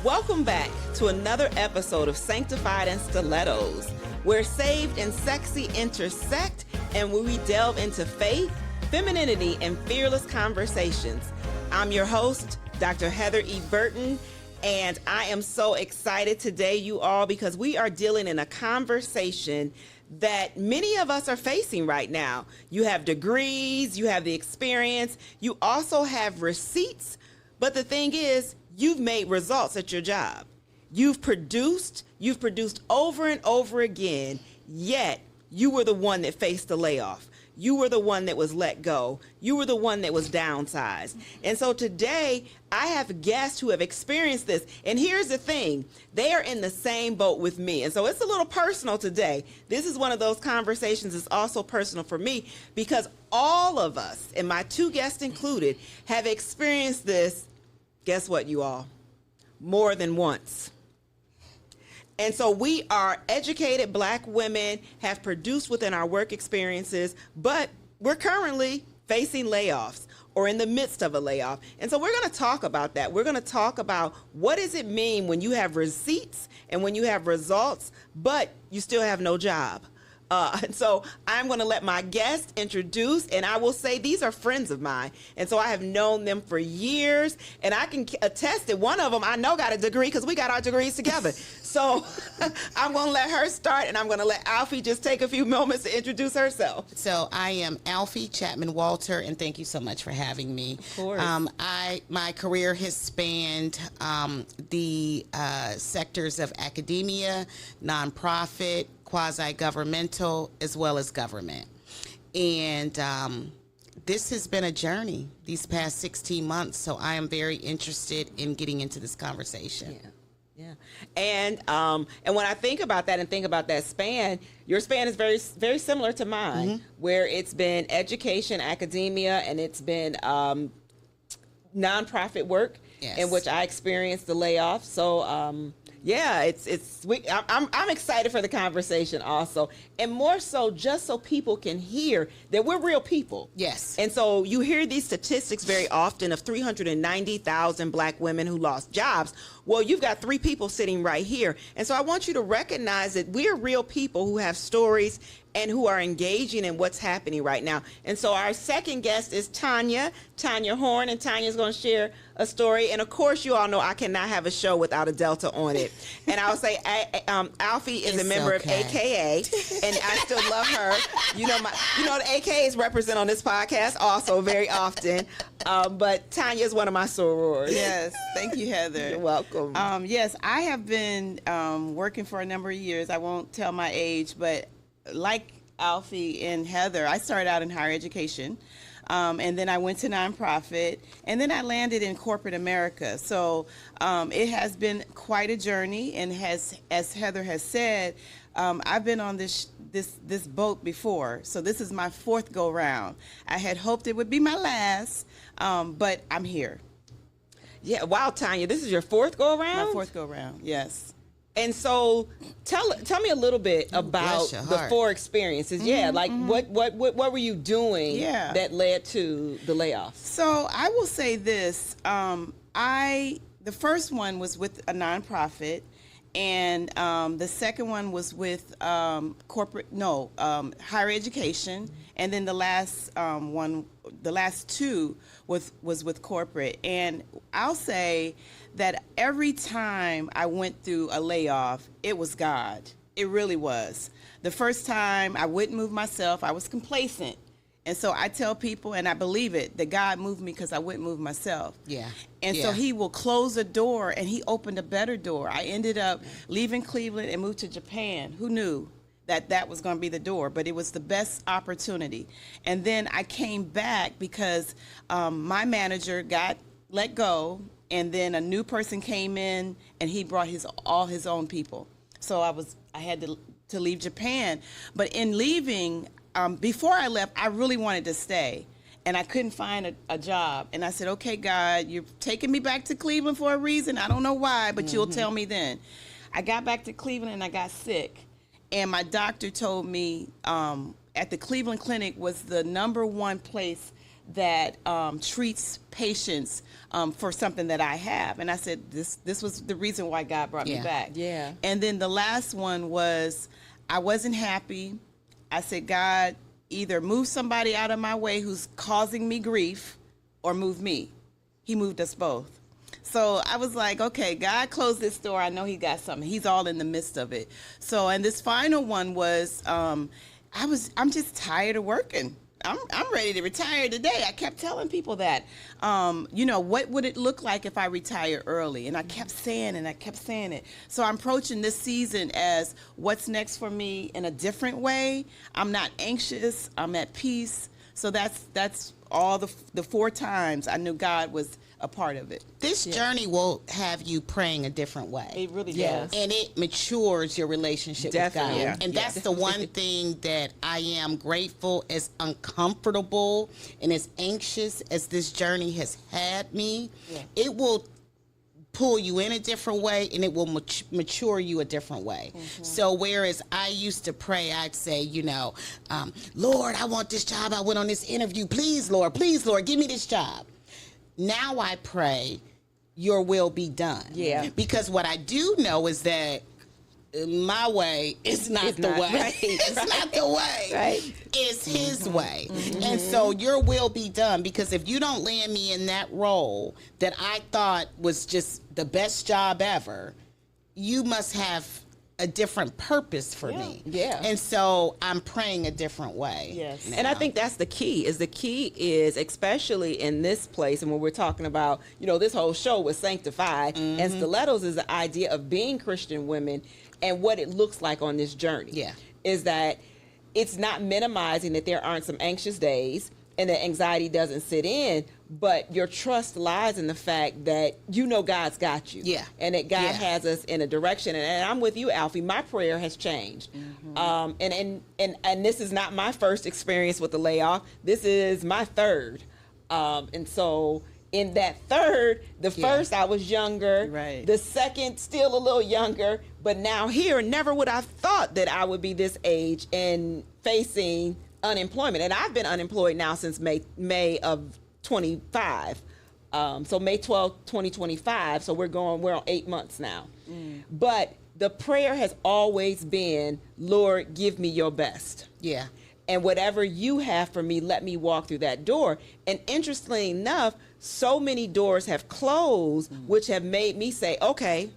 Welcome back to another episode of Sanctified and Stilettos, where saved and sexy intersect and where we delve into faith, femininity, and fearless conversations. I'm your host, Dr. Heather E. Burton, and I am so excited today, you all, because we are dealing in a conversation that many of us are facing right now. You have degrees, you have the experience, you also have receipts, but the thing is, you've made results at your job. You've produced over and over again, yet you were the one that faced the layoff. You were the one that was let go. You were the one that was downsized. And so today, I have guests who have experienced this. And here's the thing, they are in the same boat with me. And so it's a little personal today. This is one of those conversations that's also personal for me because all of us, and my two guests included, have experienced this. Guess what, you all? More than once. And so we are educated Black women, have produced within our work experiences, but we're currently facing layoffs or in the midst of a layoff. And so we're going to talk about that. We're going to talk about what does it mean when you have receipts and when you have results, but you still have no job. And so I'm going to let my guests introduce, and I will say these are friends of mine. And so I have known them for years, and I can attest that one of them I know got a degree because we got our degrees together. So I'm going to let her start, and I'm going to let Alfie just take a few moments to introduce herself. So I am Alfie Chapman Walter, and thank you so much for having me. Of course. My career has spanned the sectors of academia, nonprofit, quasi-governmental, as well as government. And this has been a journey these past 16 months, so I am very interested in getting into this conversation. Yeah. And when I think about that and think about that span, your span is very, very similar to mine, where it's been education, academia, and it's been nonprofit work, in which I experienced the layoff. So, yeah, it's sweet. I'm excited for the conversation also, and more so just so people can hear that we're real people. Yes. And so you hear these statistics very often of 390,000 Black women who lost jobs. Well, you've got three people sitting right here. And so I want you to recognize that we're real people who have stories and who are engaging in what's happening right now. And so our second guest is Tanya Horn, and Tanya's going to share a story. And of course, you all know I cannot have a show without a Delta on it. And I would say Alfie is a member of AKA, and I still love her. You know the AKAs represent on this podcast also very often. But Tanya is one of my sorors. Yes, thank you, Heather. You're welcome. Yes, I have been working for a number of years. I won't tell my age, but like Alfie and Heather, I started out in higher education, and then I went to nonprofit, and then I landed in corporate America. So it has been quite a journey, and as Heather has said, I've been on this boat before, so this is my fourth go round. I had hoped it would be my last, but I'm here. Yeah, wow, Tanya, this is your fourth go around? My fourth go round, yes. And so tell me a little bit about the four experiences. Yeah, like what were you doing that led to the layoffs? So I will say this, the first one was with a nonprofit, and the second one was with higher education, and then the last two was with corporate. And I'll say that every time I went through a layoff, it was God. It really was. The first time I wouldn't move myself, I was complacent. And so I tell people, and I believe it, that God moved me because I wouldn't move myself. Yeah. And so he will close a door, and he opened a better door. I ended up leaving Cleveland and moved to Japan. Who knew that was going to be the door? But it was the best opportunity. And then I came back because my manager got let go, and then a new person came in, and he brought all his own people. So I had to leave Japan. But in leaving, before I left, I really wanted to stay, and I couldn't find a job. And I said, okay, God, you're taking me back to Cleveland for a reason. I don't know why, but you'll tell me then. I got back to Cleveland, and I got sick. And my doctor told me at the Cleveland Clinic was the #1 place that treats patients for something that I have. And I said, this was the reason why God brought me back. Yeah. And then the last one was, I wasn't happy. I said, God, either move somebody out of my way who's causing me grief or move me. He moved us both. So I was like, okay, God closed this door. I know he got something. He's all in the midst of it. So, and this final one was, I'm just tired of working. I'm ready to retire today. I kept telling people that, what would it look like if I retire early? And I kept saying it. So I'm approaching this season as what's next for me in a different way. I'm not anxious. I'm at peace. So that's all the 4 times I knew God was a part of it. This journey will have you praying a different way. It really Yes. does. And it matures your relationship Definitely. with God. Yeah. And that's the one thing that I am grateful, as uncomfortable and as anxious as this journey has had me. Yeah. It will pull you in a different way, and it will mature you a different way. So whereas I used to pray, I'd say, Lord, I want this job. I went on this interview. Please, Lord, give me this job. Now I pray, your will be done. Yeah. Because what I do know is that my way is not the way. Right. It's not the way. Right. It's his way. And so your will be done, because if you don't land me in that role that I thought was just the best job ever, you must have a different purpose for me. Yeah. And so I'm praying a different way. Yes. And I think that's the key is especially in this place, and when we're talking about, this whole show was Sanctified, and Stilettos is the idea of being Christian women and what it looks like on this journey. Yeah. Is that it's not minimizing that there aren't some anxious days and that anxiety doesn't sit in, but your trust lies in the fact that God's got you. Yeah. And that God Yeah. has us in a direction. And I'm with you, Alfie. My prayer has changed. And this is not my first experience with the layoff. This is my third. And so in that third, the first I was younger. Right. The second still a little younger. But now here, never would I have thought that I would be this age and facing unemployment. And I've been unemployed now since May of 25. So May 12th, 2025. So we're on 8 months now. But the prayer has always been, Lord, give me your best. Yeah. And whatever you have for me, let me walk through that door. And interestingly enough, so many doors have closed, which have made me say, okay,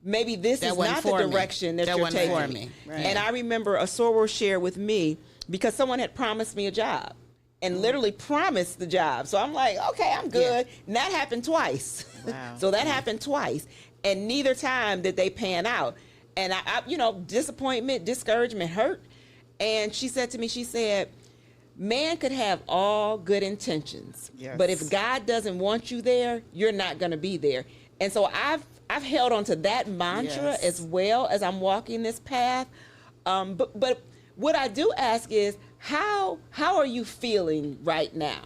maybe this is not the direction that you're taking me. Right. And I remember a soror shared with me, because someone had promised me a job and literally promised the job. So I'm like, okay, I'm good. Yeah. And that happened twice. Wow. So that happened twice. And neither time did they pan out. And I disappointment, discouragement, hurt. And she said to me, man could have all good intentions, Yes. but if God doesn't want you there, you're not going to be there. And so I've held on to that mantra Yes. as well as I'm walking this path. But what I do ask is, how are you feeling right now?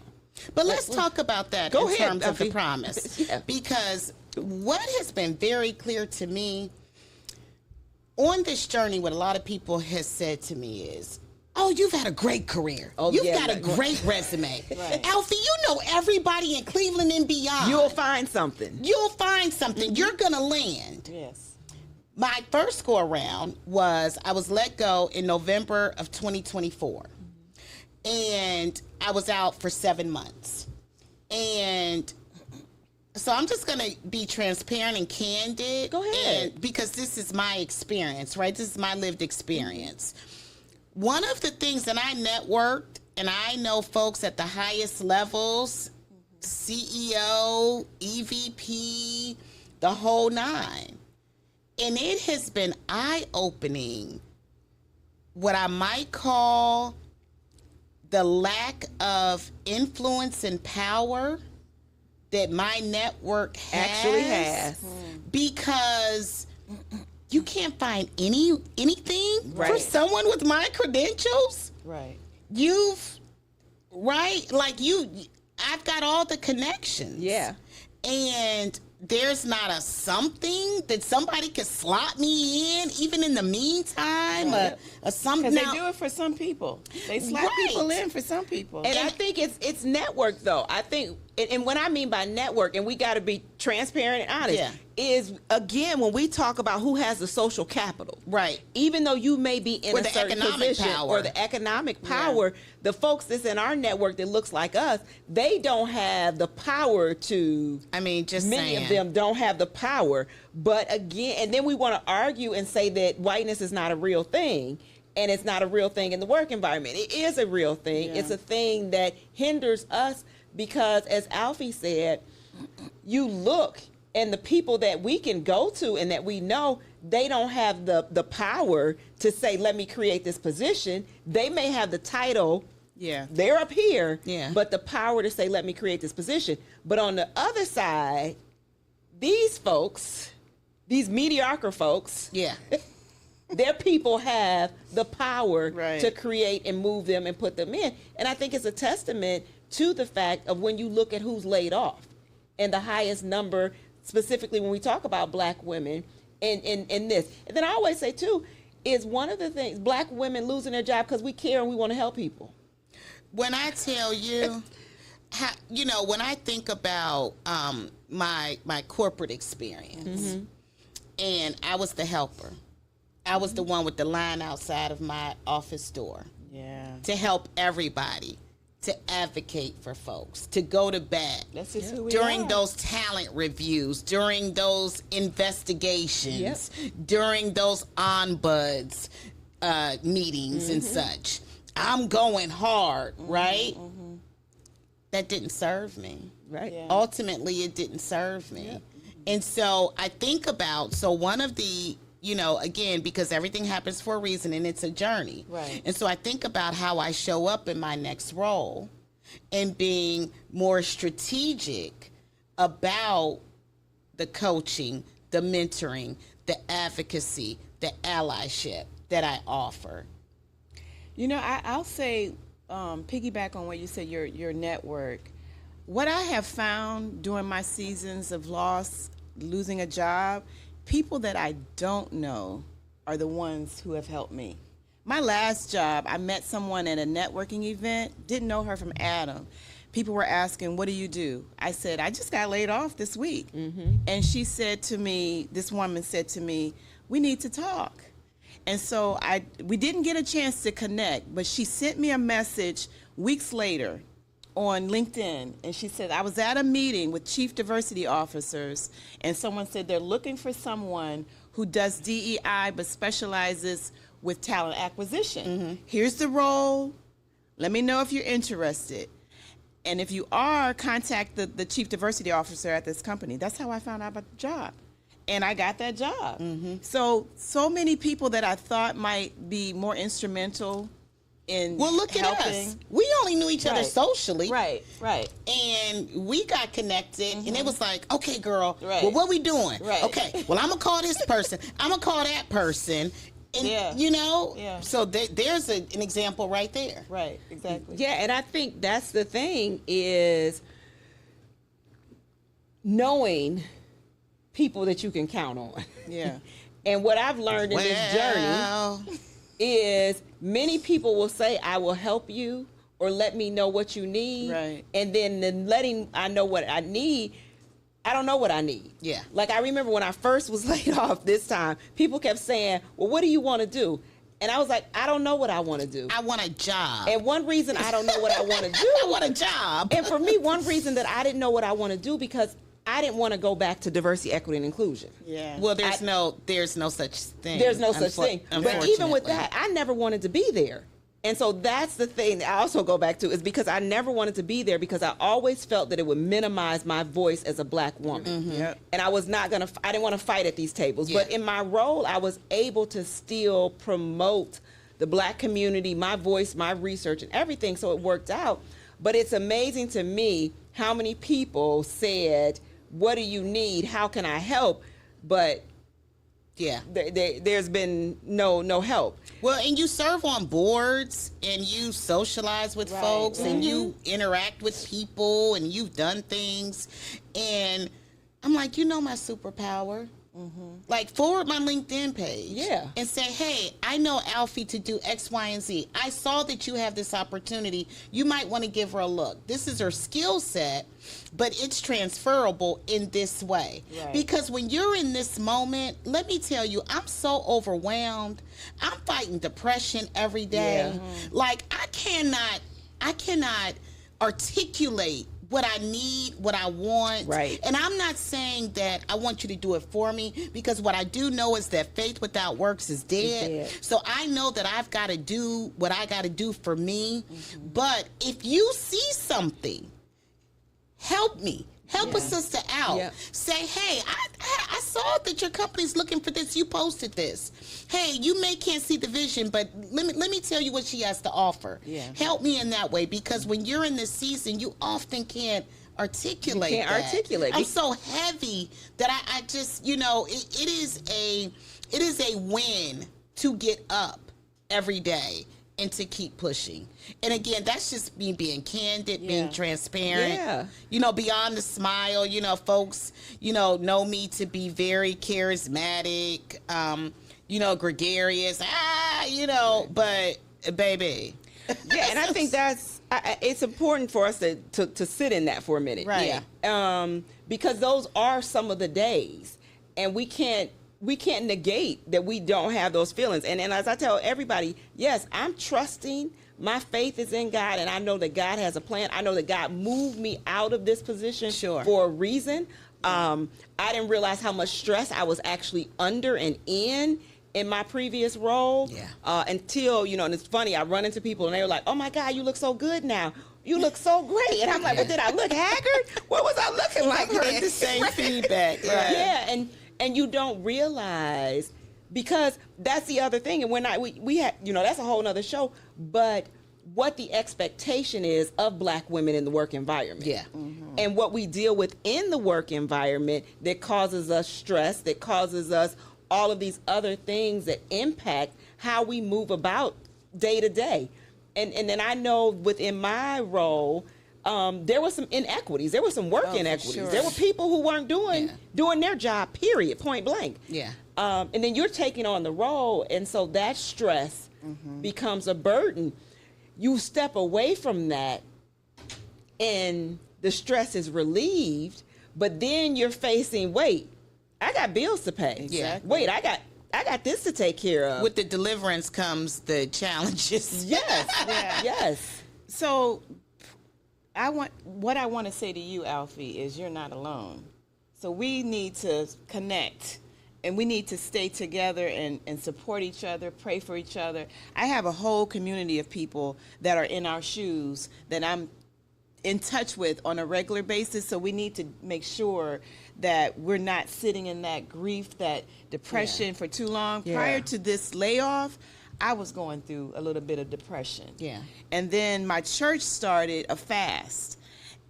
But let's talk about that Go in ahead, terms of the Alfie. promise. Yeah. Because what has been very clear to me on this journey, what a lot of people has said to me is, oh, you've had a great career. Oh, you've yeah, got a right. great resume. Right. Alfie, you know everybody in Cleveland and beyond. You'll find something. You'll find something. You're going to land. Yes. My first go around was I was let go in November of 2024. And I was out for 7 months. And so I'm just going to be transparent and candid. Go ahead. And because this is my experience, right? This is my lived experience. One of the things that I networked, and I know folks at the highest levels, CEO, EVP, the whole nine. And it has been eye-opening, what I might call the lack of influence and power that my network Actually has. Because you can't find anything for Right. someone with my credentials. Right. I've got all the connections. Yeah. And there's not a something that somebody could slot me in, even in the meantime, a something. Because they do it for some people. They slap people in for some people. And I think it's network, though. I think, and what I mean by network, and we got to be transparent and honest, is, again, when we talk about who has the social capital. Right. Even though you may be in a certain position or the economic power, the folks that's in our network that looks like us, they don't have the power to. I mean, just many of them don't have the power. But again, and then we want to argue and say that whiteness is not a real thing. And it's not a real thing in the work environment. It is a real thing. Yeah. It's a thing that hinders us because, as Alfie said, you look and the people that we can go to and that we know, they don't have the power to say, let me create this position. They may have the title. Yeah. They're up here. Yeah. But the power to say, let me create this position. But on the other side, these folks, these mediocre folks. Yeah. Their people have the power right. to create and move them and put them in. And I think it's a testament to the fact of when you look at who's laid off and the highest number, specifically when we talk about black women in this. And then I always say, too, is one of the things, black women losing their job because we care and we want to help people. When I tell you, when I think about my corporate experience, and I was the helper. I was the one with the line outside of my office door. Yeah. To help everybody, to advocate for folks, to go to bat. That's just who we during are. Those talent reviews, during those investigations, during those ombuds meetings and such. I'm going hard, right? That didn't serve me. Right. Yeah. Ultimately, it didn't serve me. And so I think about, one of the, again, because everything happens for a reason and it's a journey. Right. And so I think about how I show up in my next role and being more strategic about the coaching, the mentoring, the advocacy, the allyship that I offer. I'll say, piggyback on what you said, your network. What I have found during my seasons of losing a job, people that I don't know are the ones who have helped me. My last job, I met someone at a networking event, didn't know her from Adam. People were asking, what do you do? I said, I just got laid off this week. And she said to me, this woman said to me, we need to talk. And so we didn't get a chance to connect, but she sent me a message weeks later on LinkedIn, and she said, I was at a meeting with chief diversity officers, and someone said they're looking for someone who does DEI but specializes with talent acquisition. Here's the role. Let me know if you're interested. And if you are, contact the chief diversity officer at this company. That's how I found out about the job. And I got that job. So many people that I thought might be more instrumental in look helping. at us. We only knew each other socially. Right. And we got connected, and it was like, okay, girl, Right. well, what we doing? Right. Okay, well, I'm going to call this person. I'm going to call that person. And, so there's an example right there. Right, exactly. Yeah, and I think that's the thing is knowing people that you can count on. Yeah. And what I've learned in this journey is many people will say, I will help you or let me know what you need. Right. And then letting I know what I need, I don't know what I need. Yeah. Like I remember when I first was laid off this time, people kept saying, well, what do you want to do? And I was like, I don't know what I want to do. I want a job. And one reason I don't know what I want to do. I want a job. And for me, one reason that I didn't know what I want to do because I didn't want to go back to diversity, equity, and inclusion. Yeah. Well, there's no such thing. There's no such thing. But even with unfortunately. that, I never wanted to be there. And so that's the thing that I also go back to is because I never wanted to be there because I always felt that it would minimize my voice as a black woman. Yep. And I was not going to, I didn't want to fight at these tables. But in my role, I was able to still promote the black community, my voice, my research, and everything. So it worked out. But it's amazing to me how many people said, what do you need? How can I help? But there's been no help. Well, and you serve on boards and you socialize with folks and you interact with people and you've done things. And I'm like, you know my superpower. Like, forward my LinkedIn page. Yeah. And say, hey, I know Alfie to do X, Y, and Z. I saw that you have this opportunity. You might want to give her a look. This is her skill set, but it's transferable in this way. Right. Because when you're in this moment, let me tell you, I'm so overwhelmed. I'm fighting depression every day. Yeah. Like, I cannot articulate what I need, what I want. Right. And I'm not saying that I want you to do it for me, because what I do know is that faith without works is dead. dead. So I know that I've got to do what I got to do for me. But if you see something, help me. Help a sister out. Yeah. Say, hey, I saw that your company's looking for this. You posted this. Hey, you can't see the vision, but let me tell you what she has to offer. Yeah. Help me in that way, because when you're in this season, you often can't articulate. You can't that. articulate. I'm so heavy that I just, it is a win to get up every day and to keep pushing. And again, that's just me being candid, being transparent. Yeah. Beyond the smile, folks, know me to be very charismatic, gregarious, but baby. Yeah, and I think it's important for us to sit in that for a minute. Right. Yeah. Because those are some of the days, and we can't negate that we don't have those feelings. And as I tell everybody, yes, I'm trusting. My faith is in God, and I know that God has a plan. I know that God moved me out of this position for a reason. I didn't realize how much stress I was actually under and in my previous role. Until, and it's funny, I run into people and they're like, oh my God, you look so good now. You look so great. And I'm like, well, did I look haggard? What was I looking like? I've heard the same feedback. Right. Yeah, and you don't realize, because that's the other thing. And we had, that's a whole nother show, but what the expectation is of Black women in the work environment. Yeah. And what we deal with in the work environment that causes us stress, that causes us all of these other things that impact how we move about day to day. And then I know within my role, there were some inequities. There were some work inequities. Sure. There were people who weren't doing their job, period, point blank. Yeah. And then you're taking on the role, and so that stress becomes a burden. You step away from that, and the stress is relieved, but then you're facing, wait, I got bills to pay. Exactly. Wait, I got this to take care of. With the deliverance comes the challenges. Yes. Yeah. Yes. So what I want to say to you, Alfie, is you're not alone. So we need to connect, and we need to stay together and support each other, pray for each other. I have a whole community of people that are in our shoes that I'm in touch with on a regular basis. So we need to make sure that we're not sitting in that grief, that depression for too long. Yeah. Prior to this layoff, I was going through a little bit of depression. Yeah. And then my church started a fast.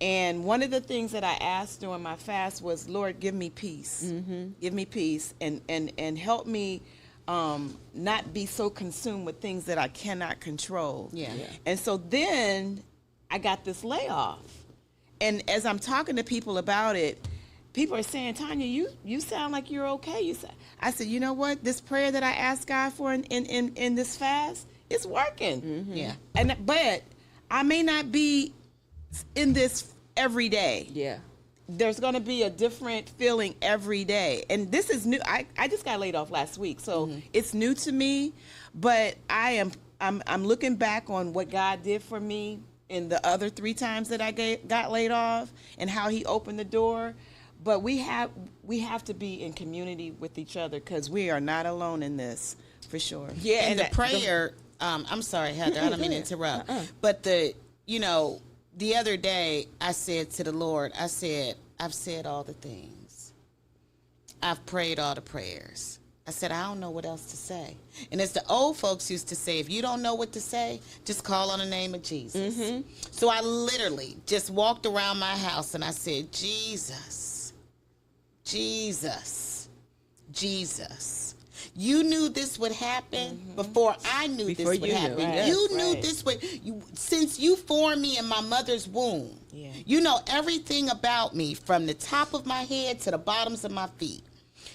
And one of the things that I asked during my fast was, Lord, give me peace. Give me peace and help me not be so consumed with things that I cannot control. Yeah. And so then I got this layoff. And as I'm talking to people about it, people are saying, Tanya, you sound like you're okay. I said, you know what? This prayer that I asked God for in this fast, it's working. Yeah. But I may not be in this every day. Yeah. There's going to be a different feeling every day. And this is new. I just got laid off last week, so it's new to me. But I'm looking back on what God did for me in the other 3 times that I got laid off, and how He opened the door. But we have to be in community with each other, because we are not alone in this, for sure. Yeah. And the prayer, I'm sorry, Heather, I don't mean to interrupt. But the other day I said to the Lord, I've said all the things. I've prayed all the prayers. I said, I don't know what else to say. And as the old folks used to say, if you don't know what to say, just call on the name of Jesus. So I literally just walked around my house and I said, Jesus, Jesus, Jesus. You knew this would happen before I knew Before this would you knew, happen. right. You knew Right. this would, since you formed me in my mother's womb. Yeah. You know everything about me from the top of my head to the bottoms of my feet.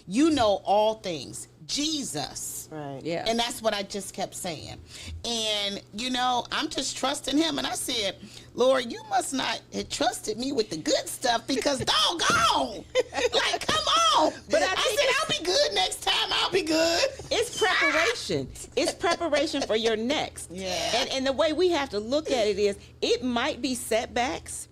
You know all things. Jesus. Right. Yeah. And that's what I just kept saying. And, you know, I'm just trusting him. And I said, Lord, you must not have trusted me with the good stuff because doggone. Like, come on. But I I think said, I'll be good next time. I'll be good. It's preparation. It's preparation for your next. Yeah. And the way we have to look at it is, it might be setbacks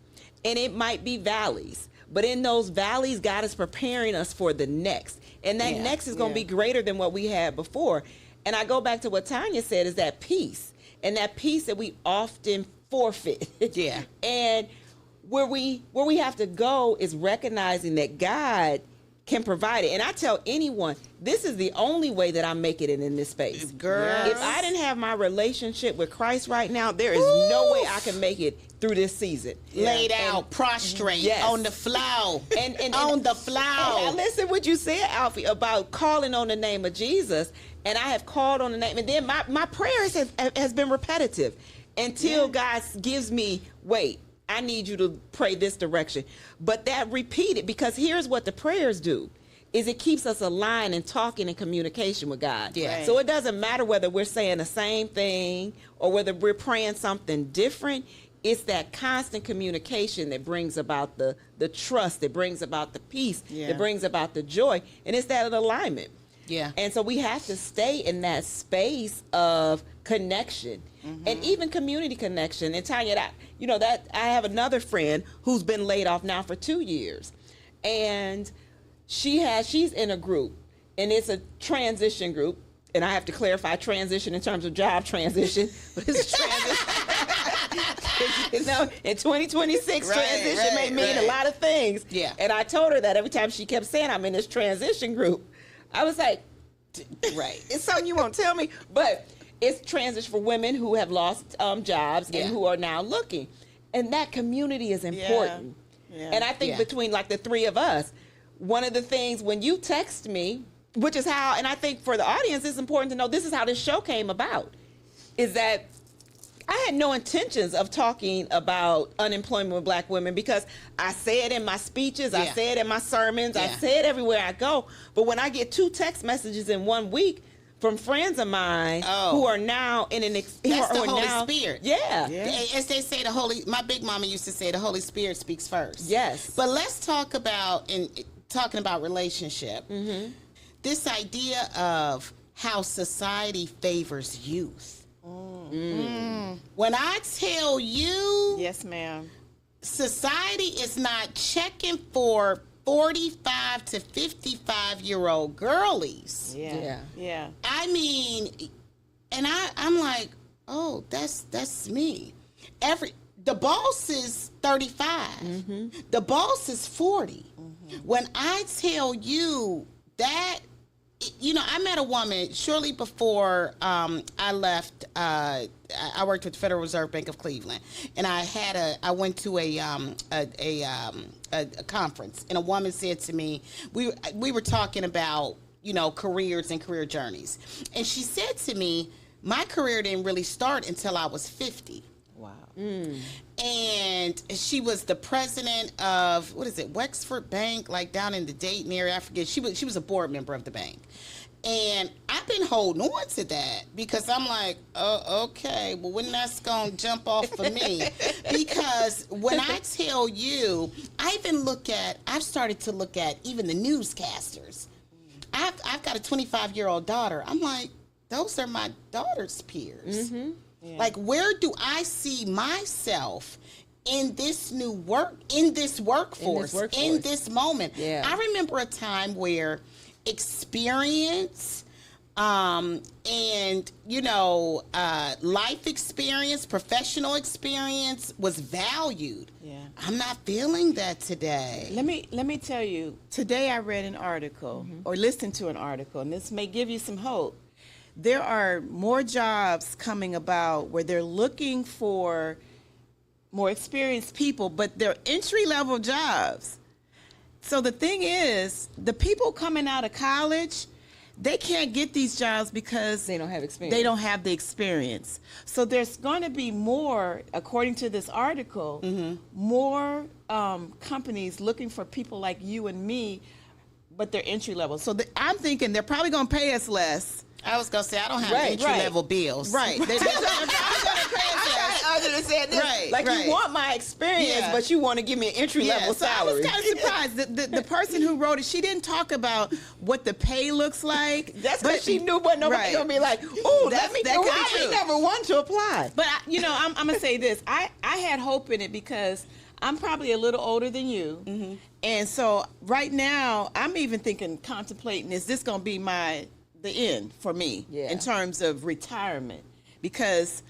and it might be valleys. But in those valleys, God is preparing us for the next. And that Yeah. next is going to Yeah. be greater than what we had before. And I go back to what Tanya said, is that peace. And that peace that we often forfeit. Yeah. And where we have to go is recognizing that God can provide it. And I tell anyone, this is the only way that I'm making it in this space. Girl. If I didn't have my relationship with Christ right now, there is no way I can make it through this season. Laid out, prostrate, Yes. on the floor. And on the And floor. listen what you said, Alfie, about calling on the name of Jesus. And I have called on the name. And then my prayers has been repetitive until God gives me, wait, I need you to pray this direction. But that repeated, because here's what the prayers do, is it keeps us aligned and talking in communication with God. Yeah. Right. So it doesn't matter whether we're saying the same thing or whether we're praying something different. It's that constant communication that brings about the trust, that brings about the peace, Yeah. that brings about the joy. And it's that alignment. Yeah. And so we have to stay in that space of connection and even community connection. And Tanya, that I have another friend who's been laid off now for 2 years, and she's in a group, and it's a transition group. And I have to clarify transition in terms of job transition, but it's a transition. You know, in 2026, Right, transition may right, mean a right. lot of things. Yeah. And I told her that every time she kept saying I'm in this transition group, I was like, right. It's something you won't tell me. But it's transition for women who have lost jobs Yeah. and who are now looking. And that community is important. Yeah. And I think Yeah. between like the three of us, one of the things when you text me, which is how, and I think for the audience, it's important to know this is how this show came about, is that I had no intentions of talking about unemployment with black women because I say it in my speeches, I Yeah. say it in my sermons, I Yeah. say it everywhere I go. But when I get 2 text messages in 1 week from friends of mine Oh. who are now in an That's the who are Holy now- Spirit. Yeah. Yeah. As they say, my big mama used to say, the Holy Spirit speaks first. Yes. But let's talk about, talking about relationship, this idea of how society favors youth. When I tell you, Yes, ma'am. society is not checking for 45 to 55-year-old girlies. Yeah. Yeah. Yeah. I mean, and I'm like, oh, that's me. The boss is 35. The boss is 40. When I tell you that, you know, I met a woman shortly before I left. I worked with the Federal Reserve Bank of Cleveland, and I went to a conference, and a woman said to me, we were talking about, you know, careers and career journeys, and she said to me, my career didn't really start until I was 50. Wow. And she was the president of, what is it, Wexford Bank, like down in the Dayton area. I forget. She was a board member of the bank. And I've been holding on to that because I'm like, oh, okay, well, when that's going to jump off for me? Because when I tell you, I've started to look at even the newscasters. I've got a 25-year-old daughter. I'm like, those are my daughter's peers. Yeah. Like, where do I see myself in this workforce, in this moment? Yeah. I remember a time where experience and, you know, life experience, professional experience was valued. Yeah. I'm not feeling that today. Let me tell you, today I read an article or listened to an article, and this may give you some hope. There are more jobs coming about where they're looking for more experienced people, but they're entry-level jobs. So the thing is, the people coming out of college, they can't get these jobs because They don't have experience. They don't have the experience. So there's going to be more, according to this article, more companies looking for people like you and me, but they're entry level. So I'm thinking they're probably going to pay us less. I was gonna say I don't have Right, entry level bills. Right. They're probably going to pay us less. I was gonna say this. Right, Like right. you want my experience, Yeah. but you want to give me an entry level So I salary. was kind of surprised. The person who wrote it, she didn't talk about what the pay looks like. That's because she knew what nobody Right. gonna be like. Ooh, let me That do could it. be I true. never want to apply. But I'm gonna say this. I had hope in it because I'm probably a little older than you, and so right now I'm even contemplating: is this gonna be the end for me in terms of retirement? Because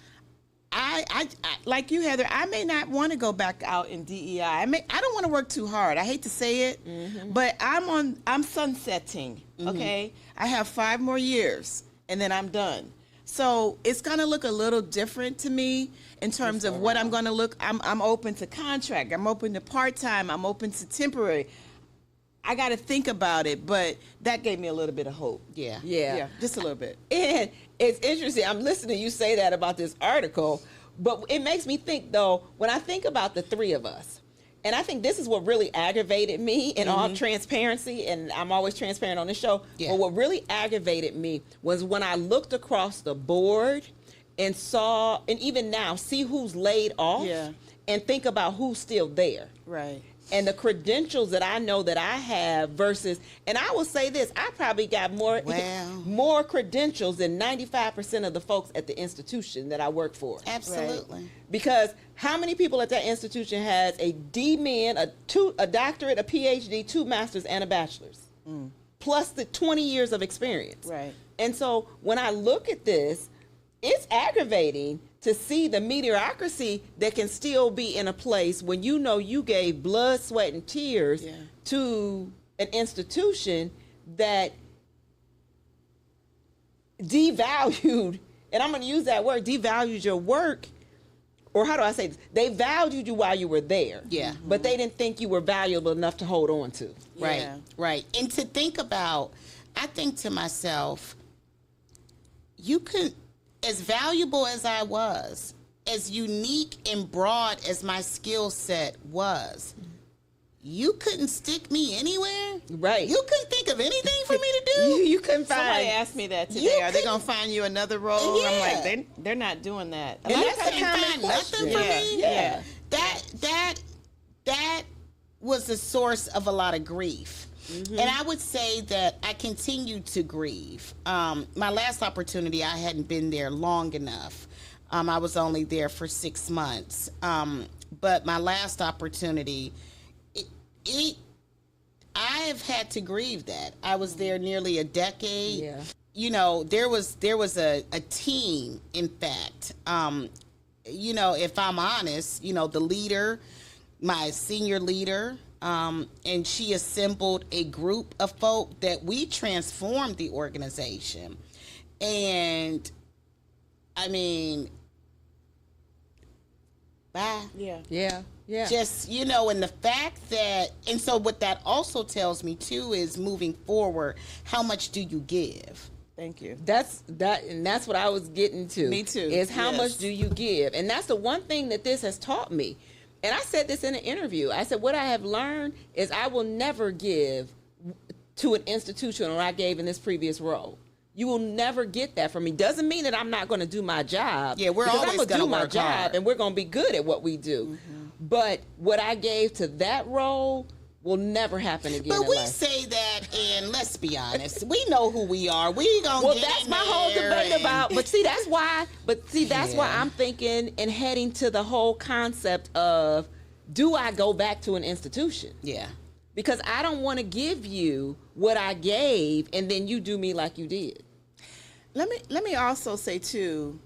I like you, Heather. I may not want to go back out in DEI. I don't want to work too hard. I hate to say it, but I'm sunsetting. Okay, I have 5 more years, and then I'm done. So it's gonna look a little different to me in terms of what I'm gonna look. I'm open to contract. I'm open to part-time. I'm open to temporary. I got to think about it, but that gave me a little bit of hope. Yeah. Just a little bit. And it's interesting. I'm listening to you say that about this article, but it makes me think, though, when I think about the 3 of us, and I think this is what really aggravated me in all transparency, and I'm always transparent on this show, but what really aggravated me was when I looked across the board and saw, and even now, see who's laid off and think about who's still there. Right. And the credentials that I know that I have versus, and I will say this, I probably got more credentials than 95% of the folks at the institution that I work for. Absolutely. Right. Because how many people at that institution has a D-Min, a doctorate, a PhD, 2 masters, and a bachelor's, plus the 20 years of experience. Right. And so when I look at this, it's aggravating to see the mediocrity that can still be in a place when you know you gave blood, sweat, and tears to an institution that devalued, and I'm going to use that word, devalued your work, or how do I say this? They valued you while you were there. Yeah. But they didn't think you were valuable enough to hold on to. Right, Yeah. right. And to think about, I think to myself, you could, as valuable as I was, as unique and broad as my skill set was, you couldn't stick me anywhere. Right. You couldn't think of anything for me to do. You couldn't Somebody find. asked me that You today. Are they couldn't- going to find you another role? I'm Yeah. like, they're not doing that. And You that's a couldn't common find question. nothing for me. Yeah. That was the source of a lot of grief. And I would say that I continue to grieve. My last opportunity, I hadn't been there long enough. I was only there for 6 months. But my last opportunity, I have had to grieve that. I was there nearly a decade. Yeah. You know, there was a team, in fact. You know, if I'm honest, you know, the leader, my senior leader, and she assembled a group of folk that we transformed the organization. And I mean, bye. Yeah. Yeah. Just, you know, and the fact that, and so what that also tells me too is moving forward, how much do you give? Thank you. That's what I was getting to. Me too. Is how Yes. much do you give? And that's the one thing that this has taught me. And I said this in an interview. I said, what I have learned is I will never give to an institution what I gave in this previous role. You will never get that from me. Doesn't mean that I'm not going to do my job. Yeah, we're because always I'm gonna gonna do my work job, hard. and we're going to be good at what we do. But what I gave to that role will never happen again. But in we life. say that, and let's be honest, we know who we are. We gonna Well, get that's in my whole there debate and- about. But see, that's why. Why I'm thinking and heading to the whole concept of, do I go back to an institution? Yeah. Because I don't want to give you what I gave and then you do me like you did. Let me also say too,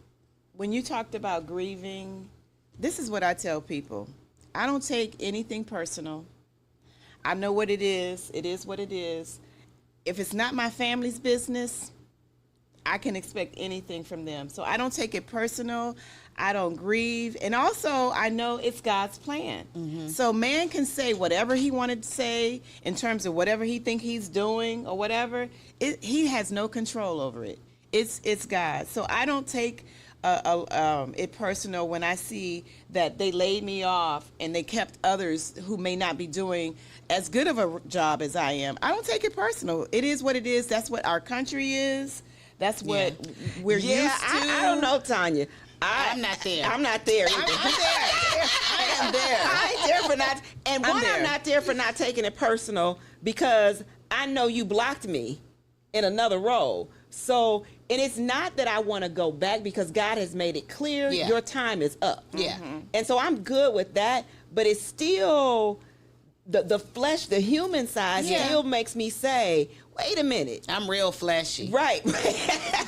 when you talked about grieving, this is what I tell people. I don't take anything personal. I know what it is. It is what it is. If it's not my family's business, I can expect anything from them. So I don't take it personal. I don't grieve. And also, I know it's God's plan. So man can say whatever he wanted to say in terms of whatever he think he's doing or whatever. He has no control over it. It's God. So I don't take it personal when I see that they laid me off and they kept others who may not be doing as good of a job as I am. I don't take it personal. It is what it is. That's what our country is. That's what we're used to. I don't know, Tanya. I'm not there. I'm not there either. I am there. I ain't there for not. And one, I'm not there for not taking it personal because I know you blocked me in another role. So, and it's not that I want to go back because God has made it clear your time is up. Yeah. And so I'm good with that, but it's still the flesh, the human side still makes me say, wait a minute. I'm real fleshy. Right.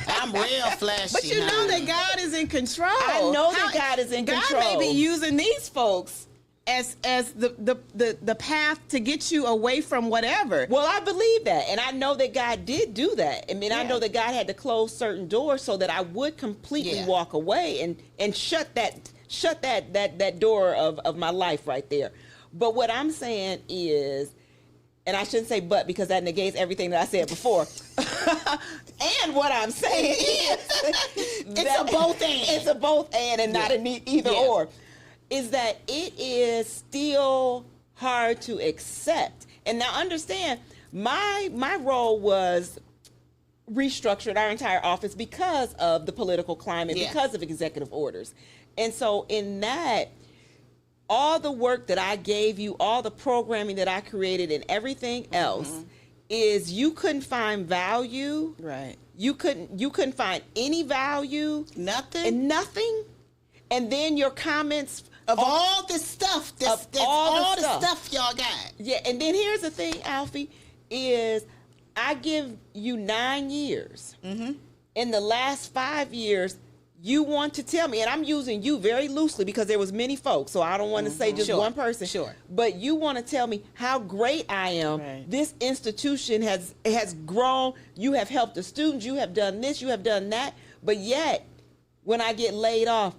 I'm real fleshy. But you know that God is in control. I know that God is in control. God may be using these folks as the path to get you away from whatever. Well, I believe that, and I know that God did do that. I mean, I know that God had to close certain doors so that I would completely walk away and shut that door of my life right there. But what I'm saying is, and I shouldn't say but because that negates everything that I said before. And what I'm saying is, it's a both and. It's a both and not an either or. Is that it is still hard to accept. And now understand, my role was restructured our entire office because of the political climate, because of executive orders. And so in that, all the work that I gave you, all the programming that I created and everything else is you couldn't find value. Right. You couldn't find any value. Nothing. And then your comments of all the stuff, all the stuff y'all got. Yeah, and then here's the thing, Alfie, is I give you 9 years. In the last 5 years, you want to tell me, and I'm using you very loosely because there was many folks, so I don't want to say just one person. Sure. But you want to tell me how great I am. Right. This institution has grown. You have helped the students. You have done this. You have done that. But yet, when I get laid off,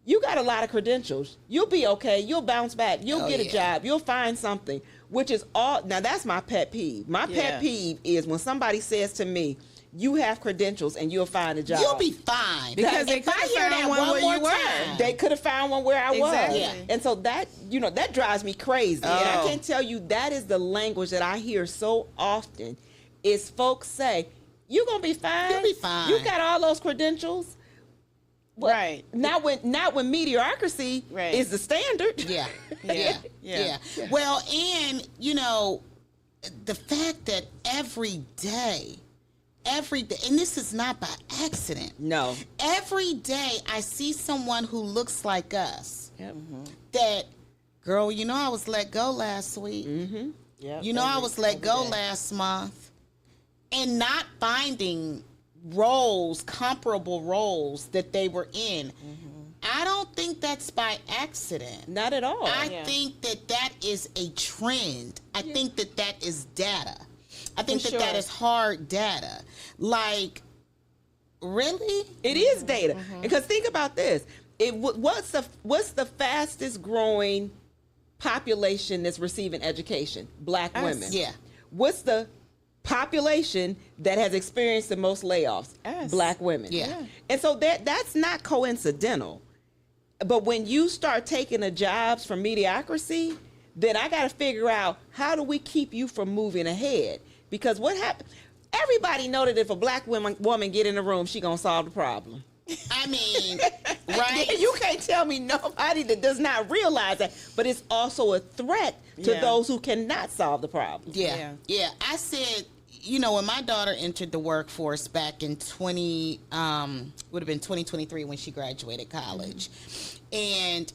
you got a lot of credentials. You'll be okay. You'll bounce back. You'll get a job. You'll find something, which is all. Now, that's my pet peeve. My pet peeve is when somebody says to me, you have credentials and you'll find a job. You'll be fine. Because if I hear that one more time, they could have found one where I was. Yeah. And so that, that drives me crazy. And I can tell you that is the language that I hear so often is folks say, you're going to be fine. You'll be fine. You got all those credentials. But right. Not when mediocrity is the standard. Yeah. Yeah. Well, and the fact that every day, and this is not by accident. No. Every day I see someone who looks like us. Yep. That, girl, I was let go last week. Yep. I was let go last month. And not finding roles, comparable roles that they were in. I don't think that's by accident. Not at all. I think that is a trend. I think that is data. I think that is hard data. Like, really? It is data. Because think about this. What's the fastest growing population that's receiving education? Black women. Yeah. What's the population that has experienced the most layoffs? Black women. Yeah. And so that's not coincidental. But when you start taking the jobs from mediocrity, then I got to figure out, how do we keep you from moving ahead? Because what happened? Everybody know that if a black woman get in the room, she gonna solve the problem. I mean, right? You can't tell me nobody that does not realize that. But it's also a threat to those who cannot solve the problem. Yeah. I said, when my daughter entered the workforce back in would have been 2023 when she graduated college, and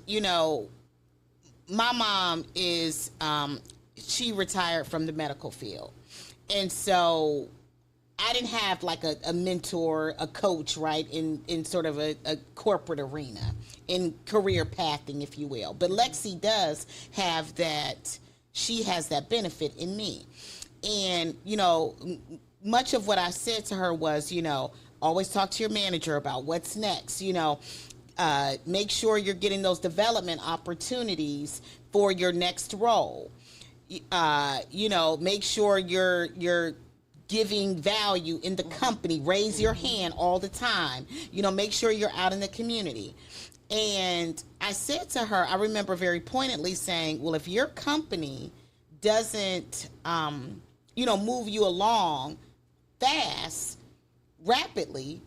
my mom is she retired from the medical field. And so I didn't have like a mentor, a coach, right, in sort of a corporate arena, in career pathing, if you will. But Lexi does have that. She has that benefit in me. And, much of what I said to her was, always talk to your manager about what's next, make sure you're getting those development opportunities for your next role. Make sure you're giving value in the company. Raise your hand all the time. Make sure you're out in the community. And I said to her, I remember very pointedly saying, well, if your company doesn't, move you along fast, rapidly,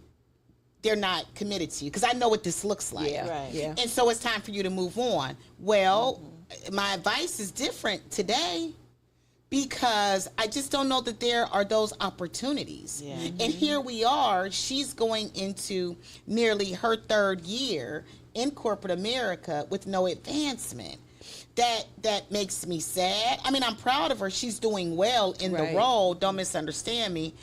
they're not committed to you. Because I know what this looks like. Yeah, right. Yeah. And so it's time for you to move on. Well, my advice is different today, because I just don't know that there are those opportunities. Yeah. And here we are, she's going into nearly her 3rd year in corporate America with no advancement. That makes me sad. I mean, I'm proud of her. She's doing well in the role. Don't misunderstand me.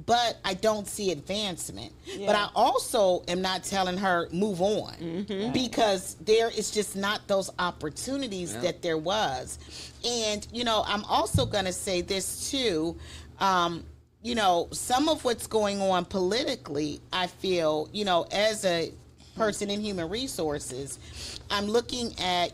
But I don't see advancement. Yeah. But I also am not telling her move on, because there is just not those opportunities that there was. And, I'm also going to say this too. Some of what's going on politically, I feel, as a person in human resources, I'm looking at,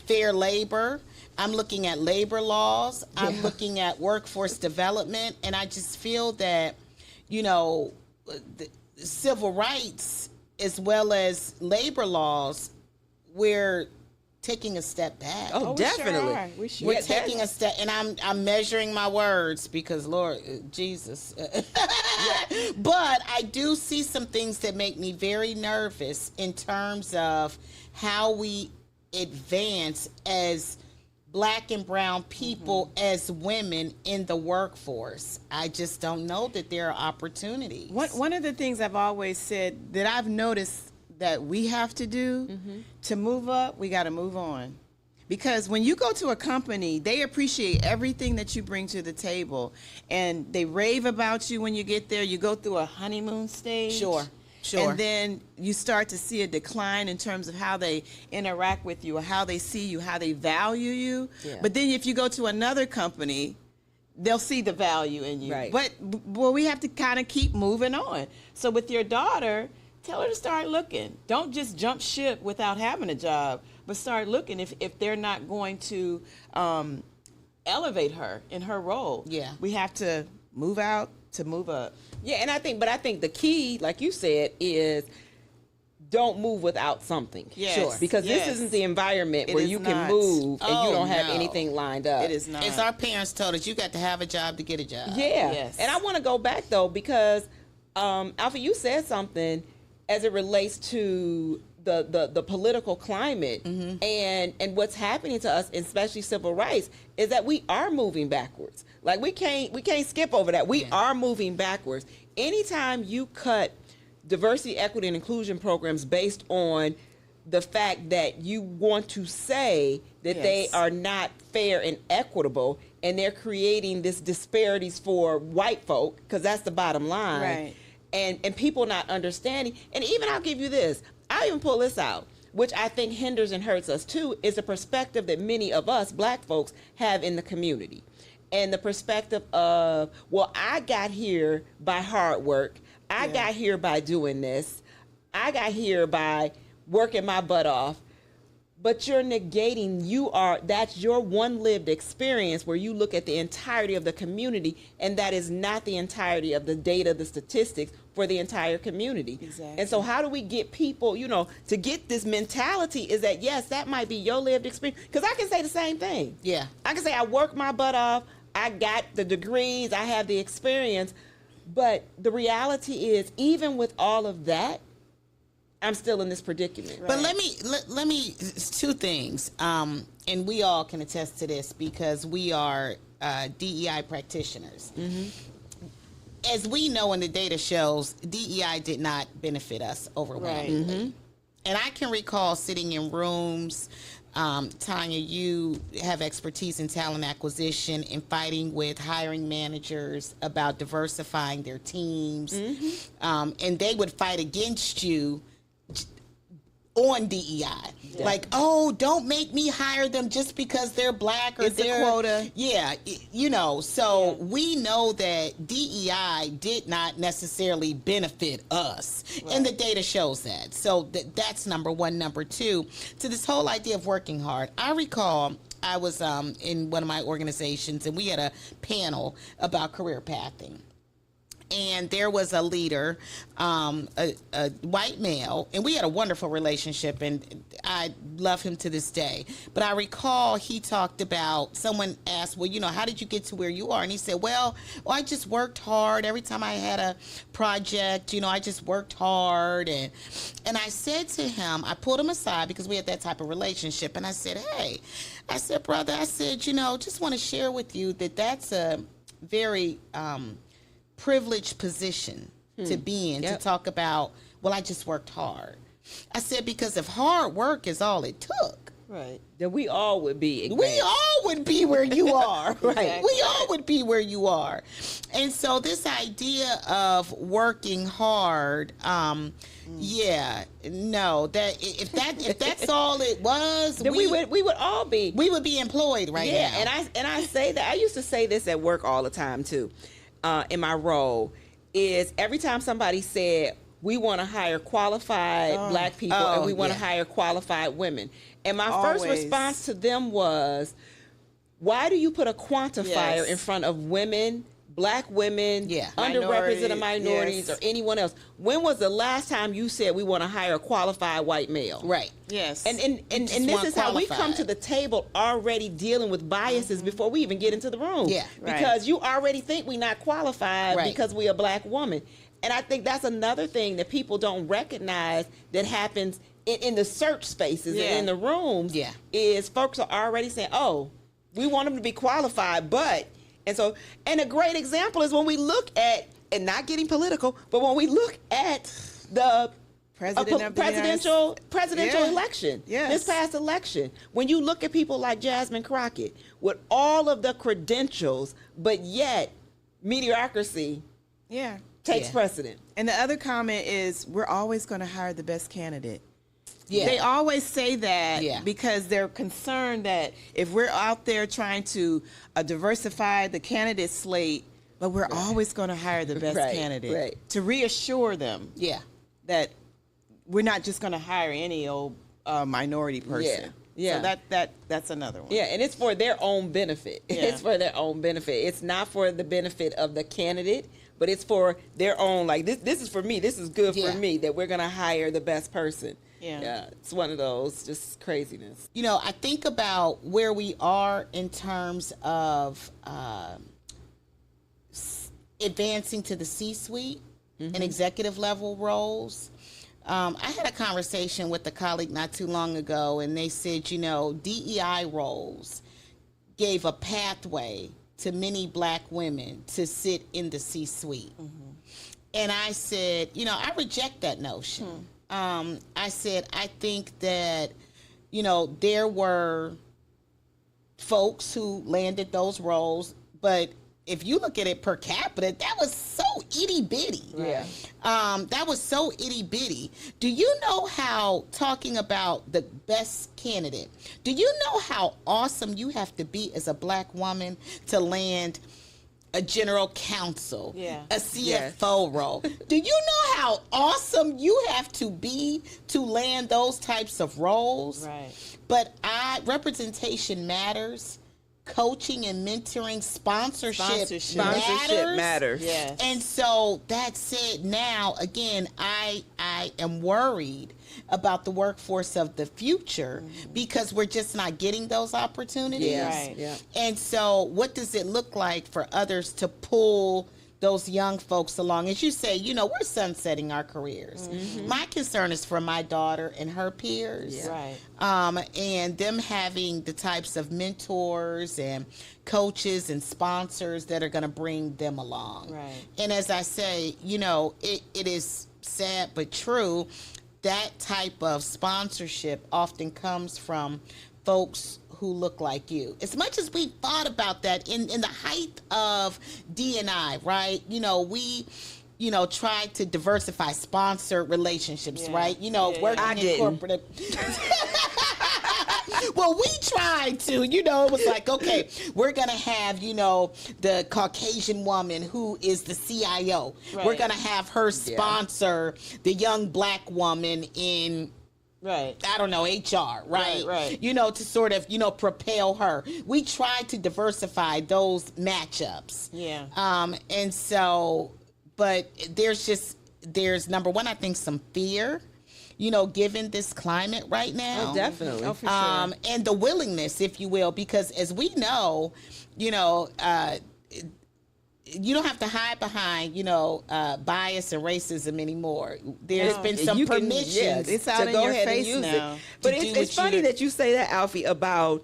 fair labor. I'm looking at labor laws. I'm looking at workforce development. And I just feel that, the civil rights as well as labor laws, we're taking a step back. Oh, definitely. We sure We're taking a step, and I'm measuring my words because, Lord Jesus. But I do see some things that make me very nervous in terms of how we advance as Black and brown people, as women in the workforce. I just don't know that there are opportunities. One of the things I've always said that I've noticed that we have to do to move up, we got to move on. Because when you go to a company, they appreciate everything that you bring to the table, and they rave about you when you get there. You go through a honeymoon stage. Sure. And then you start to see a decline in terms of how they interact with you, or how they see you, how they value you. Yeah. But then if you go to another company, they'll see the value in you. Right. But we have to kind of keep moving on. So with your daughter, tell her to start looking. Don't just jump ship without having a job, but start looking if they're not going to elevate her in her role. Yeah. We have to move out to move up. Yeah, and I think the key, like you said, is don't move without something. Yes. Sure. Because this isn't the environment where you can move and you don't have anything lined up. It is not. As our parents told us, you got to have a job to get a job. Yeah. Yes. And I want to go back, though, because, Alfie, you said something as it relates to the political climate and what's happening to us, especially civil rights, is that we are moving backwards. Like we can't skip over that. We are moving backwards. Anytime you cut diversity, equity, and inclusion programs based on the fact that you want to say that they are not fair and equitable, and they're creating this disparities for white folk, because that's the bottom line. Right. And people not understanding. And even I'll give you this. I'll even pull this out, which I think hinders and hurts us too, is the perspective that many of us Black folks have in the community. And the perspective of, well, I got here by hard work. I got here by doing this. I got here by working my butt off. But you're negating, that's your one lived experience where you look at the entirety of the community, and that is not the entirety of the data, the statistics for the entire community. Exactly. And so how do we get people, to get this mentality is that, yes, that might be your lived experience. Because I can say the same thing. Yeah. I can say I worked my butt off. I got the degrees. I have the experience. But the reality is, even with all of that, I'm still in this predicament. But let me two things, and we all can attest to this because we are DEI practitioners. As we know, and the data shows, DEI did not benefit us overwhelmingly. And I can recall sitting in rooms. Tanya, you have expertise in talent acquisition and fighting with hiring managers about diversifying their teams, and they would fight against you on DEI. Like, oh, don't make me hire them just because they're black or It's a quota. Yeah, so we know that DEI did not necessarily benefit us, and the data shows that. So that's number one. Number two, to this whole idea of working hard, I recall I was in one of my organizations, and we had a panel about career pathing. And there was a leader, a white male, and we had a wonderful relationship, and I love him to this day. But I recall he talked about, someone asked, well, how did you get to where you are? And he said, well, I just worked hard. Every time I had a project, I just worked hard. And I said to him, I pulled him aside because we had that type of relationship. And I said, hey, brother, just want to share with you that that's a very privileged position to be in, to talk about, well, I just worked hard. I said, because if hard work is all it took, right, then we all would be advanced. We all would be where you are. Right. Exactly. We all would be where you are. And so this idea of working hard, that if that's all it was, then we would all be. We would be employed now. And I say that, I used to say this at work all the time too. In my role, is every time somebody said, we want to hire qualified black people and we want to hire qualified women. And my first response to them was, why do you put a quantifier in front of women, black women, underrepresented minorities, or anyone else? When was the last time you said we want to hire a qualified white male? Right. Yes. And this is how we come to the table already dealing with biases before we even get into the room. Yeah. Because you already think we're not qualified because we're a black woman. And I think that's another thing that people don't recognize that happens in the search spaces and in the rooms. Yeah. Is folks are already saying, oh, we want them to be qualified, but... And a great example is when we look at, and not getting political, but when we look at the presidential election, this past election, when you look at people like Jasmine Crockett with all of the credentials, but yet mediocrity takes precedent. And the other comment is, we're always going to hire the best candidate. Yeah. They always say that because they're concerned that if we're out there trying to diversify the candidate slate, but we're always going to hire the best candidate to reassure them that we're not just going to hire any old minority person. So that's another one. Yeah, and it's for their own benefit. It's for their own benefit. It's not for the benefit of the candidate, but it's for their own, like, this is for me. This is good for me that we're going to hire the best person. Yeah, it's one of those just craziness. I think about where we are in terms of advancing to the C-suite and executive level roles. I had a conversation with a colleague not too long ago, and they said, DEI roles gave a pathway to many black women to sit in the C-suite. And I said, I reject that notion. I said, I think that, there were folks who landed those roles, but if you look at it per capita, that was so itty bitty. That was so itty bitty. Do you know how, talking about the best candidate, do you know how awesome you have to be as a black woman to land a general counsel, a CFO role? Do you know how awesome you have to be to land those types of roles? Right. But representation matters. Coaching and mentoring, sponsorship matters. Yes. And so that said, now again, I am worried about the workforce of the future because we're just not getting those opportunities. And so what does it look like for others to pull those young folks along? As you say, we're sunsetting our careers. My concern is for my daughter and her peers. And them having the types of mentors and coaches and sponsors that are going to bring them along. And as I say, it is sad but true, that type of sponsorship often comes from folks who look like you. As much as we thought about that in the height of D&I, right? tried to diversify sponsored relationships, right? Working in corporate. Well, we tried to, it was like, okay, we're going to have, the Caucasian woman who is the CIO. Right. We're going to have her sponsor the young black woman in, right, I don't know, HR, right? Right. To sort of, propel her. We tried to diversify those matchups. Yeah. And so, but there's number one, I think some fear, given this climate right now. Oh, definitely. Oh, for sure. And the willingness, if you will, because as we know, you don't have to hide behind, bias and racism anymore. There's been some permissions. it's out to in go your ahead face and use now. it. But to do it's what funny you- that you say that, Alfie, about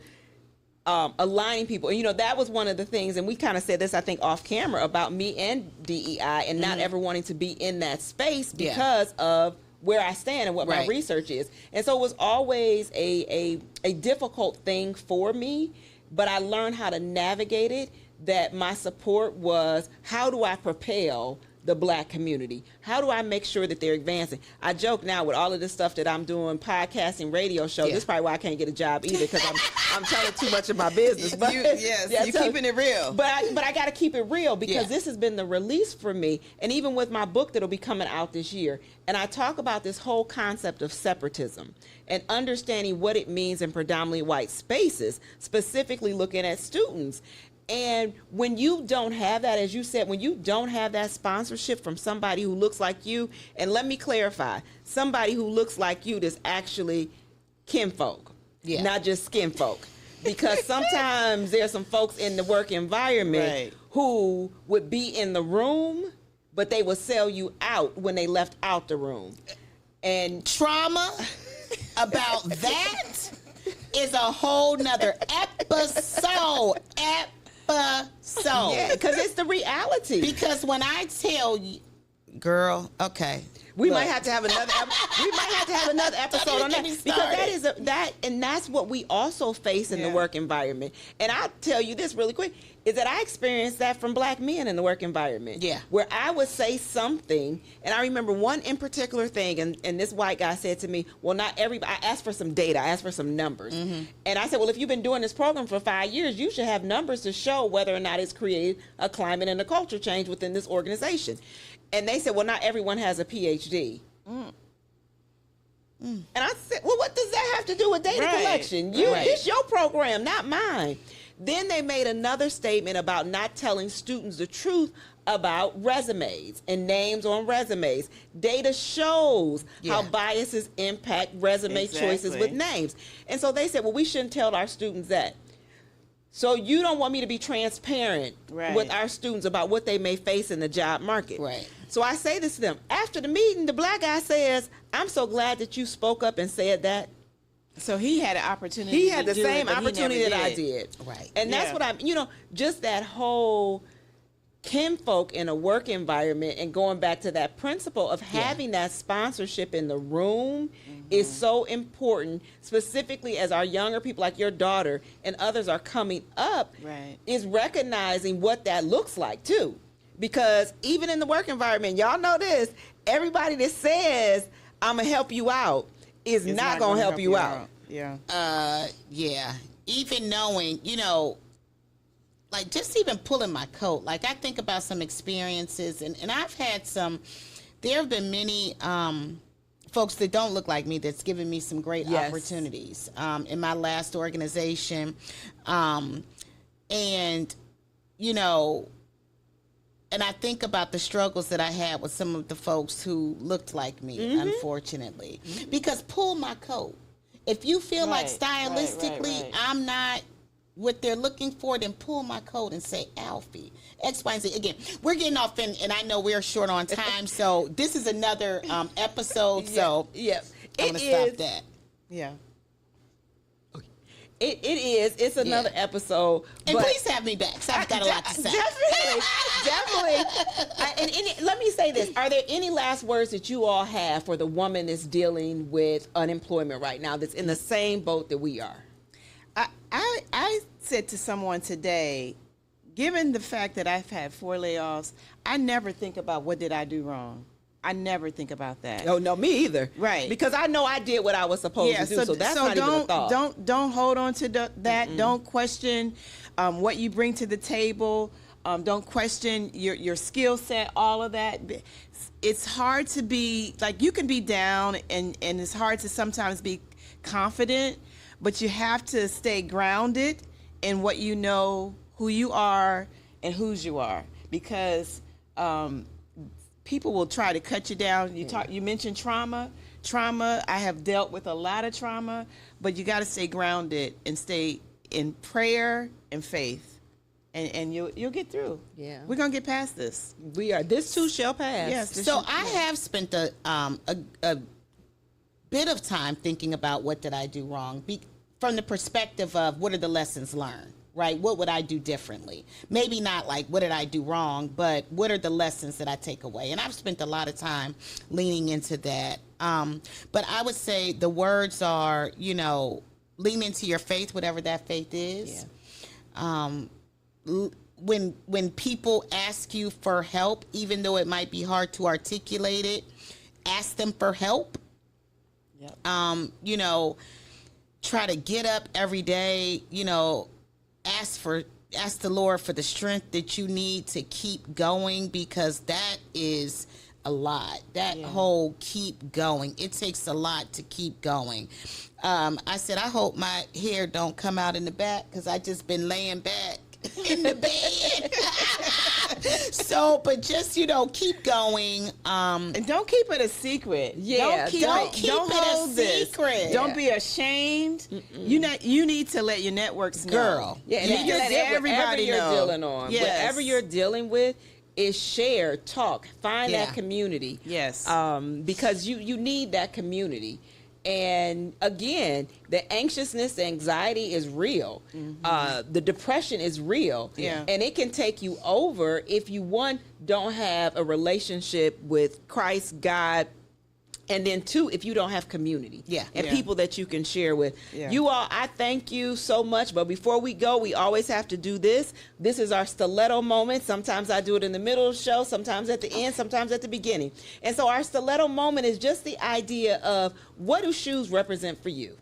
aligning people. And, that was one of the things, and we kind of said this, I think, off camera, about me and DEI and not ever wanting to be in that space because of where I stand and what my research is. And so it was always a difficult thing for me, but I learned how to navigate it, that my support was, how do I propel the black community? How do I make sure that they're advancing? I joke now with all of this stuff that I'm doing, podcasting, radio show. This is probably why I can't get a job either, because I'm telling too much of my business. But you're keeping it real. But I got to keep it real, because this has been the release for me, and even with my book that'll be coming out this year. And I talk about this whole concept of separatism and understanding what it means in predominantly white spaces, specifically looking at students. And when you don't have that, as you said, when you don't have that sponsorship from somebody who looks like you, and let me clarify, somebody who looks like you that's actually kinfolk, not just skin folk. Because sometimes there's some folks in the work environment who would be in the room, but they would sell you out when they left out the room. And trauma about that is a whole nother episode. Yeah, because it's the reality. Because when I tell you, girl, okay, we might have to have another. We might have to have another episode on that, because that's what we also face in the work environment. And I'll tell you this really quick, is that I experienced that from black men in the work environment. Yeah, where I would say something, and I remember one in particular thing, and this white guy said to me, "Well, not everybody." I asked for some data, I asked for some numbers, and I said, "Well, if you've been doing this program for 5 years, you should have numbers to show whether or not it's created a climate and a culture change within this organization." And they said, "Well, not everyone has a PhD." And I said, "Well, what does that have to do with data collection? It's your program, not mine." Then they made another statement about not telling students the truth about resumes and names on resumes. Data shows how biases impact resume choices with names. And so they said, "Well, we shouldn't tell our students that." So you don't want me to be transparent with our students about what they may face in the job market. So I say this to them. After the meeting, the black guy says, "I'm so glad that you spoke up and said that." So he had an opportunity. He had the do same it, but he opportunity never that I did. did. And that's what I'm, just that whole kinfolk in a work environment, and going back to that principle of having that sponsorship in the room is so important, specifically as our younger people like your daughter and others are coming up, is recognizing what that looks like too. Because even in the work environment, y'all know this, everybody that says, "I'm going to help you out," is not going to help you out. Even knowing, like just even pulling my coat, like I think about some experiences, and I've had there have been many folks that don't look like me that's given me some great opportunities in my last organization. And I think about the struggles that I had with some of the folks who looked like me, unfortunately. Because pull my coat. If you feel like stylistically I'm not what they're looking for, then pull my coat and say, "Alfie, X, Y, and Z." Again, we're getting off, and I know we're short on time, so this is another episode, so I'm going to stop that. It is. It's another episode. And please have me back. So I've got a lot to say. Definitely. And let me say this. Are there any last words that you all have for the woman that's dealing with unemployment right now, that's in the same boat that we are? I said to someone today, given the fact that I've had 4 layoffs, I never think about what did I do wrong. I never think about that. Oh no, me either. Right. Because I know I did what I was supposed to do. So that's not even a thought. Don't hold on to that. Mm-mm. Don't question what you bring to the table. Don't question your skill set. All of that. It's hard to be like, you can be down, and it's hard to sometimes be confident, but you have to stay grounded in what you know, who you are, and whose you are, because people will try to cut you down. You mentioned trauma. I have dealt with a lot of trauma, but you got to stay grounded and stay in prayer and faith, and you'll get through. Yeah, we're gonna get past this. We are. This too shall pass. Yes. So I have spent a bit of time thinking about what did I do wrong, from the perspective of what are the lessons learned. Right? What would I do differently? Maybe not like what did I do wrong, but what are the lessons that I take away? And I've spent a lot of time leaning into that. But I would say the words are, lean into your faith, whatever that faith is. Yeah. When people ask you for help, even though it might be hard to articulate it, ask them for help. Yep. Try to get up every day, ask the Lord for the strength that you need to keep going, because that is a lot. That whole keep going. It takes a lot to keep going. I said, I hope my hair don't come out in the back, because I just been laying back in the bed. So, but just, keep going. And don't keep it a secret. Yeah. Don't keep it a secret. Yeah. Don't be ashamed. You need to let your networks know. Girl. Yeah, and you need to let everybody you're know. dealing on. Yes. Whatever you're dealing with is share, talk, find that community. Yes. Because you need that community. And again, the anxiousness, the anxiety is real. Mm-hmm. The depression is real. Yeah. And it can take you over if you, one, don't have a relationship with Christ, God, and then 2, if you don't have community. Yeah. And people that you can share with. Yeah. You all, I thank you so much. But before we go, we always have to do this. This is our stiletto moment. Sometimes I do it in the middle of the show, sometimes at the end, sometimes at the beginning. And so our stiletto moment is just the idea of, what do shoes represent for you?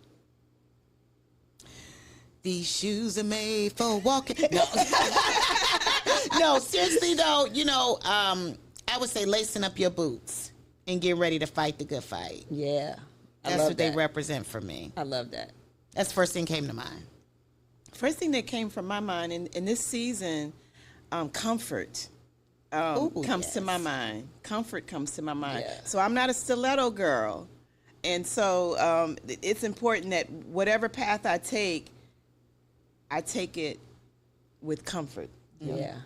These shoes are made for walking. No, no, seriously though, I would say lacing up your boots and get ready to fight the good fight. Yeah. That's what they represent for me. I love that. That's the first thing came to mind. First thing that came from my mind in this season, comfort comes to my mind. Comfort comes to my mind. Yeah. So I'm not a stiletto girl. And so it's important that whatever path I take it with comfort. Yeah.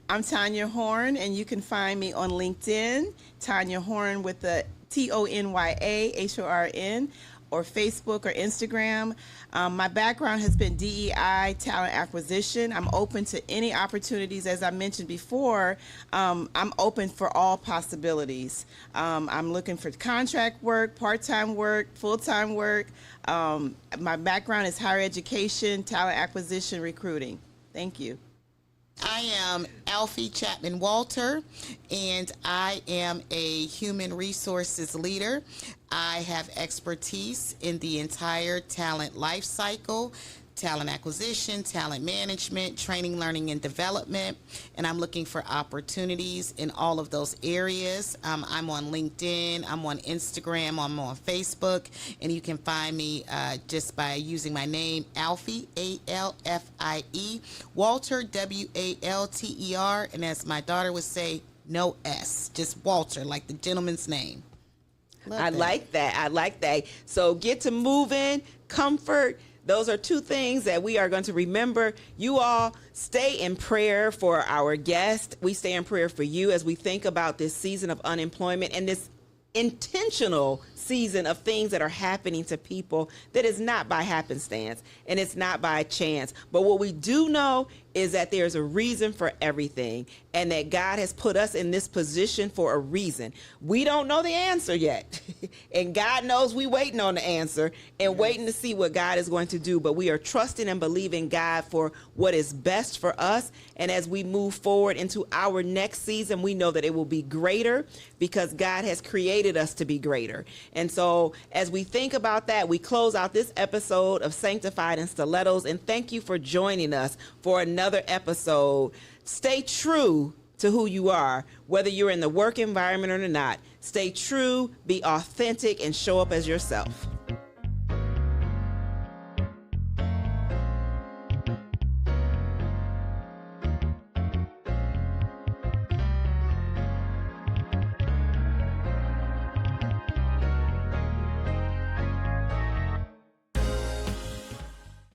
I'm Tanya Horn, and you can find me on LinkedIn, Tanya Horn with the TonyaHorn, or Facebook or Instagram. My background has been DEI, talent acquisition. I'm open to any opportunities. As I mentioned before, I'm open for all possibilities. I'm looking for contract work, part-time work, full-time work. My background is higher education, talent acquisition, recruiting. Thank you. I am Alfie Chapman Walter, and I am a human resources leader. I have expertise in the entire talent life cycle, talent acquisition, talent management, training, learning, and development, and I'm looking for opportunities in all of those areas. I'm on LinkedIn, I'm on Instagram, I'm on Facebook, and you can find me just by using my name, Alfie, A-L-F-I-E, Walter, W-A-L-T-E-R, and as my daughter would say, no S, just Walter, like the gentleman's name. I like that. So get to moving, comfort. Those are 2 things that we are going to remember. You all stay in prayer for our guest. We stay in prayer for you as we think about this season of unemployment and this intentional season of things that are happening to people that is not by happenstance and it's not by chance. But what we do know is that there's a reason for everything, and that God has put us in this position for a reason. We don't know the answer yet. And God knows we waiting on the answer and waiting to see what God is going to do. But we are trusting and believing God for what is best for us. And as we move forward into our next season, we know that it will be greater because God has created us to be greater. And so as we think about that, we close out this episode of Sanctified and Stilettos. And thank you for joining us for another episode. Stay true to who you are, whether you're in the work environment or not. Stay true, be authentic, and show up as yourself.